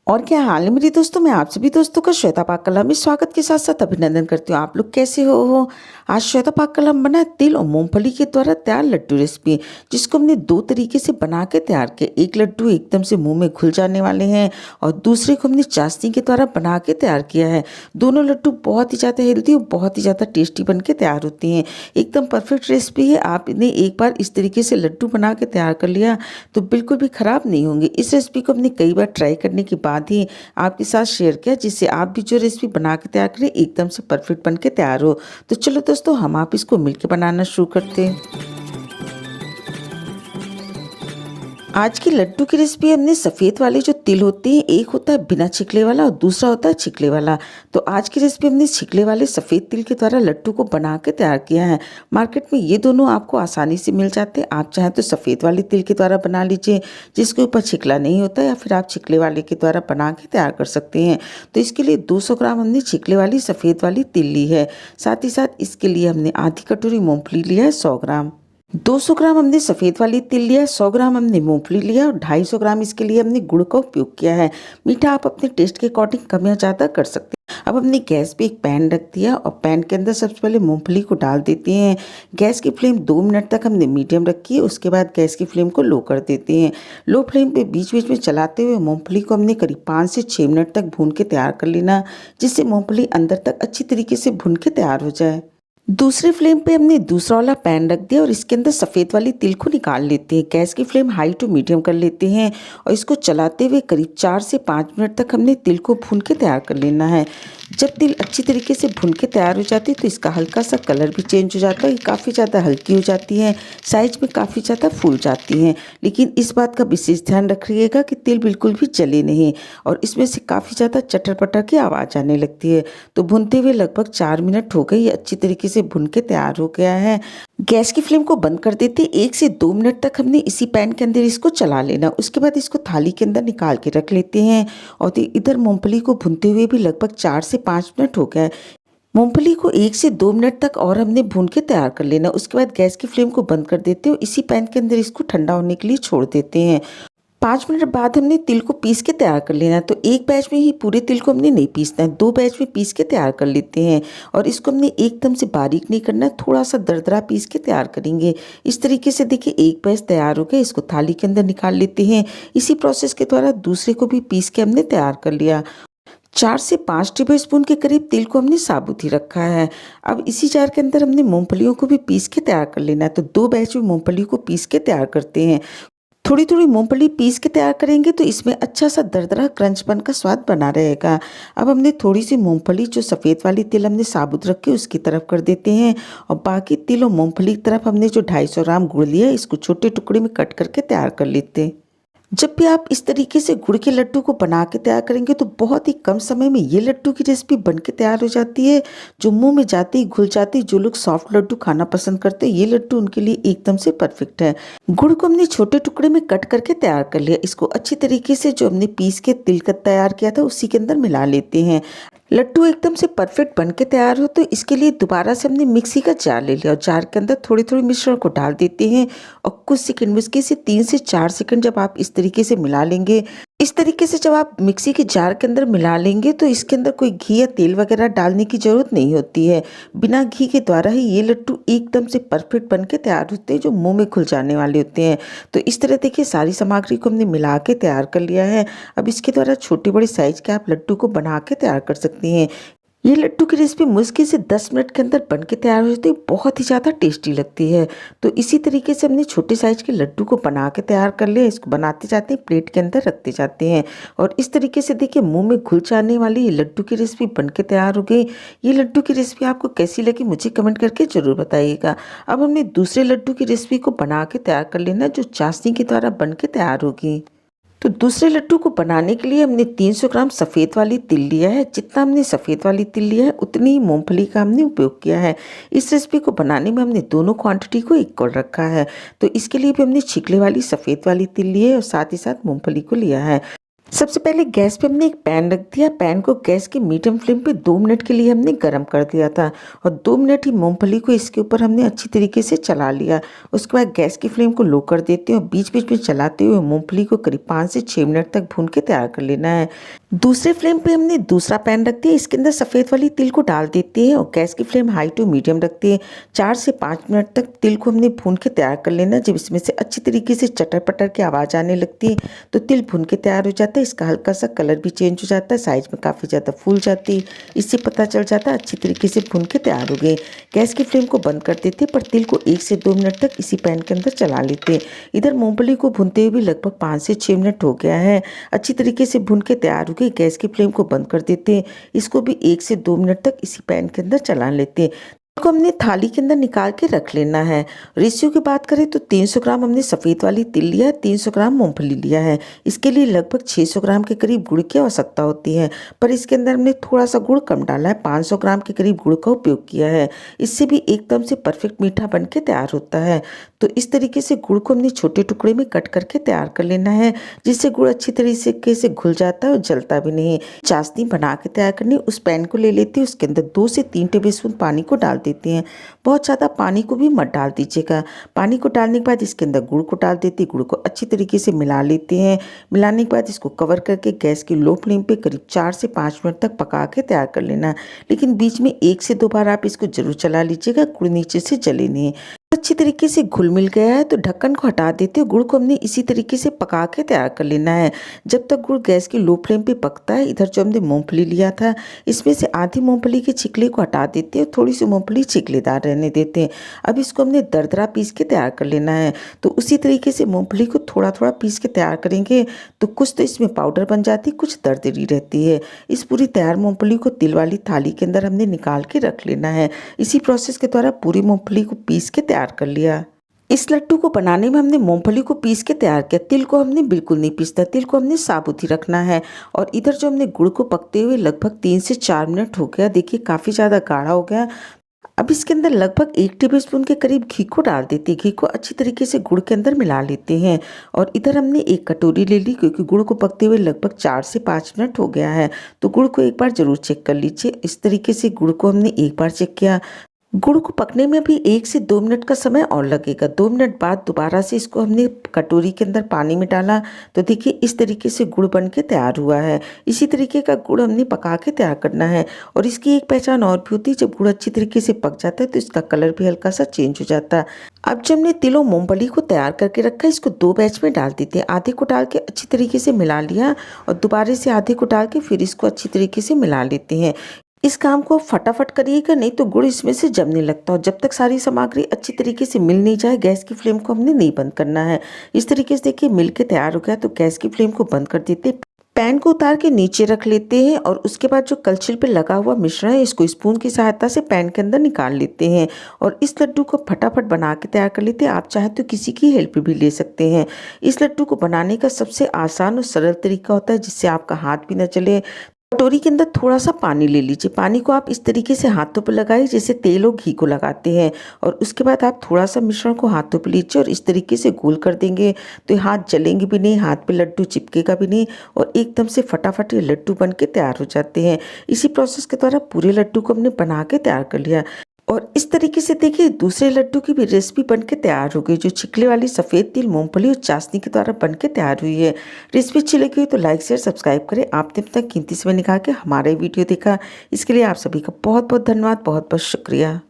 और क्या हाल है मेरे दोस्तों। मैं आप सभी दोस्तों का श्वेता पाक कला में स्वागत के साथ साथ अभिनंदन करती हूँ। आप लोग कैसे हो। आज श्वेता पाक कला में बना है तिल और मूंगफली के द्वारा तैयार लड्डू रेसिपी, जिसको हमने दो तरीके से बना के तैयार किया। एक लड्डू एकदम से मुंह में घुल जाने वाले हैं और दूसरे को हमने चाशनी के द्वारा बना के तैयार किया है। दोनों लड्डू बहुत ही ज़्यादा हेल्दी और बहुत ही ज़्यादा टेस्टी बन के तैयार होती हैं। एकदम परफेक्ट रेसिपी है। आपने एक बार इस तरीके से लड्डू बना के तैयार कर लिया तो बिल्कुल भी ख़राब नहीं होंगे। इस रेसिपी को हमने कई बार ट्राई करने के बाद ही आपके साथ शेयर किया, जिससे आप भी जो रेसिपी बना के तैयार करें एकदम से परफेक्ट बन के तैयार हो। तो चलो दोस्तों, हम आप इसको मिलकर बनाना शुरू करते हैं। आज की लड्डू की रेसिपी हमने सफ़ेद वाले जो तिल होते हैं, एक होता है बिना छिकले वाला और दूसरा होता है छिकले वाला। तो आज की रेसिपी हमने छिकले वाले सफ़ेद तिल के द्वारा लड्डू को बना के तैयार किया है। मार्केट में ये दोनों आपको आसानी से मिल जाते हैं। आप चाहें तो सफ़ेद वाले तिल के द्वारा बना लीजिए जिसके ऊपर छिकला नहीं होता, या फिर आप छिकले वाले के द्वारा बना के तैयार कर सकते हैं। तो इसके लिए 200 ग्राम हमने छिकले वाली सफ़ेद वाली तिल ली है। साथ ही साथ इसके लिए हमने आधी कटोरी मूँगफली लिया है 100 ग्राम। 200 ग्राम हमने सफ़ेद वाली तिल लिया, 100 ग्राम हमने मूंगफली लिया और 250 ग्राम इसके लिए हमने गुड़ का उपयोग किया है। मीठा आप अपने टेस्ट के अकॉर्डिंग कम या ज़्यादा कर सकते हैं। अब हमने गैस पे एक पैन रख दिया और पैन के अंदर सबसे पहले मूंगफली को डाल देते हैं। गैस की फ्लेम 2 मिनट तक हमने मीडियम रखी है। उसके बाद गैस की फ्लेम को लो कर देते हैं। लो फ्लेम पे बीच बीच में चलाते हुए मूंगफली को हमने करीब 5 से 6 मिनट तक भून के तैयार कर लेना, जिससे मूंगफली अंदर तक अच्छी तरीके से भून के तैयार हो जाए। दूसरे फ्लेम पे हमने दूसरा वाला पैन रख दिया और इसके अंदर सफ़ेद वाली तिल को निकाल लेते हैं। गैस की फ्लेम हाई टू मीडियम कर लेते हैं और इसको चलाते हुए करीब 4 से 5 मिनट तक हमने तिल को भून के तैयार कर लेना है। जब तिल अच्छी तरीके से भून के तैयार हो जाती है तो इसका हल्का सा कलर भी चेंज हो जाता है। ये काफ़ी ज़्यादा हल्की हो जाती है, साइज में काफ़ी ज़्यादा फूल जाती हैं। लेकिन इस बात का विशेष ध्यान रखिएगा कि तिल बिल्कुल भी जले नहीं और इसमें से काफ़ी ज़्यादा चटर पटर की आवाज़ आने लगती है। तो भूनते हुए लगभग 4 मिनट हो गए, ये अच्छी तरीके से भुन के तैयार हो गया है। गैस की फ्लेम को बंद कर देते। 1 से 2 मिनट तक हमने इसी पैन के अंदर इसको चला लेना। उसके बाद इसको थाली के अंदर निकाल के रख लेते हैं। और इधर मूंगफली को भुनते हुए भी लगभग 4 से 5 मिनट हो गया। मूंगफली को 1 से 2 मिनट तक और हमने भून के तैयार कर लेना। उसके बाद गैस की फ्लेम को बंद कर देते हैं। इसी पैन के अंदर इसको ठंडा होने के लिए छोड़ देते हैं। 5 मिनट बाद हमने तिल को पीस के तैयार कर लेना है। तो एक बैच में ही पूरे तिल को हमने नहीं पीसना है, 2 बैच में पीस के तैयार कर लेते हैं। और इसको हमने एकदम से बारीक नहीं करना है, थोड़ा सा दरदरा पीस के तैयार करेंगे। इस तरीके से देखिए एक बैच तैयार हो गया। इसको थाली के अंदर निकाल लेते हैं। इसी प्रोसेस के द्वारा दूसरे को भी पीस के हमने तैयार कर लिया। 4 से 5 टेबल स्पून के करीब तिल को हमने साबुत ही रखा है। अब इसी जार के अंदर हमने मूंगफलियों को भी पीस के तैयार कर लेना है। तो 2 बैच में मूंगफली को पीस के तैयार करते हैं। थोड़ी थोड़ी मूंगफली पीस के तैयार करेंगे तो इसमें अच्छा सा दरदरा क्रंचपन का स्वाद बना रहेगा। अब हमने थोड़ी सी मूंगफली जो सफ़ेद वाली तिल हमने साबुत रखी उसकी तरफ कर देते हैं और बाकी तिल और मूंगफली की तरफ हमने जो 250 ग्राम गुड़ लिया इसको छोटे टुकड़े में कट करके तैयार कर लेते हैं। जब भी आप इस तरीके से गुड़ के लड्डू को बना के तैयार करेंगे तो बहुत ही कम समय में ये लड्डू की रेसिपी बन के तैयार हो जाती है। जो मुंह में जाते ही घुल जाती है, जो लोग सॉफ्ट लड्डू खाना पसंद करते हैं, ये लड्डू उनके लिए एकदम से परफेक्ट है। गुड़ को हमने छोटे टुकड़े में कट करके तैयार कर लिया। इसको अच्छी तरीके से जो हमने पीस के तिल का तैयार किया था उसी के अंदर मिला लेते हैं। लड्डू एकदम से परफेक्ट बन के तैयार हो तो इसके लिए दोबारा से हमने मिक्सी का जार ले लिया और जार के अंदर थोड़ी थोड़ी मिश्रण को डाल देते हैं और कुछ सेकंड, मुश्किल से 3 से 4 सेकंड जब आप इस तरीके से मिला लेंगे, इस तरीके से जब आप मिक्सी के जार के अंदर मिला लेंगे तो इसके अंदर कोई घी या तेल वगैरह डालने की ज़रूरत नहीं होती है। बिना घी के द्वारा ही ये लड्डू एकदम से परफेक्ट बन के तैयार होते हैं, जो मुंह में घुल जाने वाले होते हैं। तो इस तरह देखिए सारी सामग्री को हमने मिला के तैयार कर लिया है। अब इसके द्वारा छोटे बड़े साइज के आप लड्डू को बना के तैयार कर सकती हैं। ये लड्डू की रेसिपी मुश्किल से 10 मिनट के अंदर बन के तैयार हो जाती है, बहुत ही ज़्यादा टेस्टी लगती है। तो इसी तरीके से हमने छोटे साइज के लड्डू को बना के तैयार कर लिया। इसको बनाते जाते हैं, प्लेट के अंदर रखते जाते हैं और इस तरीके से देखिए मुंह में घुल जाने वाली ये लड्डू की रेसिपी बन के तैयार हो गई। ये लड्डू की रेसिपी आपको कैसी लगी मुझे कमेंट करके ज़रूर बताइएगा। अब हमने दूसरे लड्डू की रेसिपी को बना के तैयार कर लेना, जो चाशनी के द्वारा बन के तैयार होगी। तो दूसरे लड्डू को बनाने के लिए हमने 300 ग्राम सफ़ेद वाली तिल लिया है। जितना हमने सफ़ेद वाली तिल लिया है उतनी ही मूंगफली का हमने उपयोग किया है। इस रेसिपी को बनाने में हमने दोनों क्वांटिटी को इक्वल रखा है। तो इसके लिए भी हमने छिकले वाली सफ़ेद वाली तिल ली है और साथ ही साथ मूंगफली को लिया है। सबसे पहले गैस पे हमने एक पैन रख दिया। पैन को गैस की मीडियम फ्लेम पे 2 मिनट के लिए हमने गरम कर दिया था और 2 मिनट ही मूंगफली को इसके ऊपर हमने अच्छी तरीके से चला लिया। उसके बाद गैस की फ्लेम को लो कर देते हैं और बीच-बीच में चलाते हुए मूंगफली को करीब 5 से 6 मिनट तक भून के तैयार कर लेना है। दूसरे फ्लेम पे हमने दूसरा पैन रख दिया। इसके अंदर सफ़ेद वाली तिल को डाल देते हैं और गैस की फ्लेम हाई टू मीडियम रखते हैं। 4 से 5 मिनट तक तिल को हमने भून के तैयार कर लेना। जब इसमें से अच्छी तरीके से चटर-पटर की आवाज़ आने लगती है तो तिल भून के तैयार हो जाता है। इसका हल्का सा कलर भी चेंज हो जाता है, साइज़ में काफ़ी ज़्यादा फूल जाती है। इससे पता चल जाता है अच्छी तरीके से भून के तैयार हो गए। गैस की फ्लेम को बंद कर देते हैं पर तिल को 1 से 2 मिनट तक इसी पैन के अंदर चला लेते हैं। इधर मूंगफली को भूनते हुए भी लगभग 5 से 6 मिनट हो गया है। अच्छी तरीके से भून के तैयार हो गई। गैस की फ्लेम को बंद कर देते हैं। इसको भी 1 से 2 मिनट तक इसी पैन के अंदर चला लेते हैं। को हमने थाली के अंदर निकाल के रख लेना है। रेशियो की बात करें तो 300 ग्राम हमने सफ़ेद वाली तिल लिया है, 300 ग्राम मूंगफली लिया है। इसके लिए लगभग 600 ग्राम के करीब गुड़ की आवश्यकता होती है, पर इसके अंदर हमने थोड़ा सा गुड़ कम डाला है, 500 ग्राम के करीब गुड़ का उपयोग किया है। इससे भी एकदम से परफेक्ट मीठा बन के तैयार होता है। तो इस तरीके से गुड़ को हमने छोटे टुकड़े में कट करके तैयार कर लेना है, जिससे गुड़ अच्छी तरीके से घुल जाता है और जलता भी नहीं। चाशनी बना के तैयार करनी। उस पैन को ले लेती हूँ, उसके अंदर 2 से 3 टेबलस्पून पानी को डाल देते हैं। बहुत ज़्यादा पानी को भी मत डाल दीजिएगा। पानी को डालने के बाद इसके अंदर गुड़ को डाल देते हैं। गुड़ को अच्छी तरीके से मिला लेते हैं। मिलाने के बाद इसको कवर करके गैस की लो फ्लेम पे करीब 4 से 5 मिनट तक पका के तैयार कर लेना। लेकिन बीच में 1 से 2 बार आप इसको ज़रूर चला लीजिएगा, गुड़ नीचे से जले नहीं। अच्छी तरीके से घुल मिल गया है तो ढक्कन को हटा देते हैं। गुड़ को हमने इसी तरीके से पका के तैयार कर लेना है जब तक गुड़ गैस की लो फ्लेम पे पकता है। इधर जो हमने मूंगफली लिया था, इसमें से आधी मूंगफली के छिकले को हटा देते हैं, थोड़ी सी मूंगफली छिकलेदार रहने देते हैं। अब इसको हमने दरदरा पीस के तैयार कर लेना है। तो उसी तरीके से मूंगफली को थोड़ा थोड़ा पीस के तैयार करेंगे तो कुछ तो इसमें पाउडर बन जाती है, कुछ दरदरी रहती है। इस पूरी तैयार मूंगफली को तिल वाली थाली के अंदर हमने निकाल के रख लेना है। इसी प्रोसेस के द्वारा पूरी मूंगफली को पीस के तैयार कर लिया। इस लड्डू को बनाने में हमने मूंगफली को पीस के तैयार किया। तिल को हमने बिल्कुल नहीं पीसता, तिल को हमने साबुत ही रखना है। और इधर जो हमने गुड़ को पकते हुए लगभग 3 से 4 मिनट हो गया। देखिए काफ़ी ज़्यादा गाढ़ा हो गया। अब इसके अंदर लगभग 1 टेबलस्पून के करीब घी को डाल देते हैं। घी को अच्छी तरीके से गुड़ के अंदर मिला लेते हैं। और इधर हमने एक कटोरी ले ली, क्योंकि गुड़ को पकते हुए लगभग 4 से 5 मिनट हो गया है। तो गुड़ को एक बार ज़रूर चेक कर लीजिए। इस तरीके से गुड़ को हमने एक बार चेक किया। गुड़ को पकने में भी 1 से 2 मिनट का समय और लगेगा। 2 मिनट बाद दोबारा से इसको हमने कटोरी के अंदर पानी में डाला तो देखिए इस तरीके से गुड़ बन के तैयार हुआ है। इसी तरीके का गुड़ हमने पका के तैयार करना है। और इसकी एक पहचान और भी होती है, जब गुड़ अच्छी तरीके से पक जाता है तो इसका कलर भी हल्का सा चेंज हो जाता है। अब जब हमने तिल और मूंगफली को तैयार करके रखा है, इसको 2 बैच में डाल देते हैं। आधे को डाल के अच्छी तरीके से मिला लिया और दोबारा से आधे को डाल के फिर इसको अच्छी तरीके से मिला लेते हैं। इस काम को फटाफट करिएगा, नहीं तो गुड़ इसमें से जमने लगता है। और जब तक सारी सामग्री अच्छी तरीके से मिल नहीं जाए, गैस की फ्लेम को हमने नहीं बंद करना है। इस तरीके से देखिए मिल के तैयार हो गया तो गैस की फ्लेम को बंद कर देते हैं। पैन को उतार के नीचे रख लेते हैं और उसके बाद जो कलछिल पे लगा हुआ मिश्रण है, इसको स्पून की सहायता से पैन के अंदर निकाल लेते हैं। और इस लड्डू को फटाफट बना के तैयार कर लेते हैं। आप चाहें तो किसी की हेल्प भी ले सकते हैं। इस लड्डू को बनाने का सबसे आसान और सरल तरीका होता है, जिससे आपका हाथ भी न चले। कटोरी के अंदर थोड़ा सा पानी ले लीजिए। पानी को आप इस तरीके से हाथों पर लगाइए जैसे तेल और घी को लगाते हैं। और उसके बाद आप थोड़ा सा मिश्रण को हाथों पर लीजिए और इस तरीके से गोल कर देंगे तो हाथ जलेंगे भी नहीं, हाथ पे लड्डू चिपकेगा भी नहीं और एकदम से फटाफट ये लड्डू बन के तैयार हो जाते हैं। इसी प्रोसेस के द्वारा पूरे लड्डू को हमने बना के तैयार कर लिया। और इस तरीके से देखिए दूसरे लड्डू की भी रेसिपी बन के तैयार हो गई, जो छिकले वाली सफ़ेद तिल मूंगफली और चाशनी के द्वारा बन के तैयार हुई है। रेसिपी अच्छी लगी हो तो लाइक शेयर सब्सक्राइब करें। आपने अब तक कीमती समय निकाल के हमारा वीडियो देखा, इसके लिए आप सभी का बहुत बहुत धन्यवाद, बहुत बहुत शुक्रिया।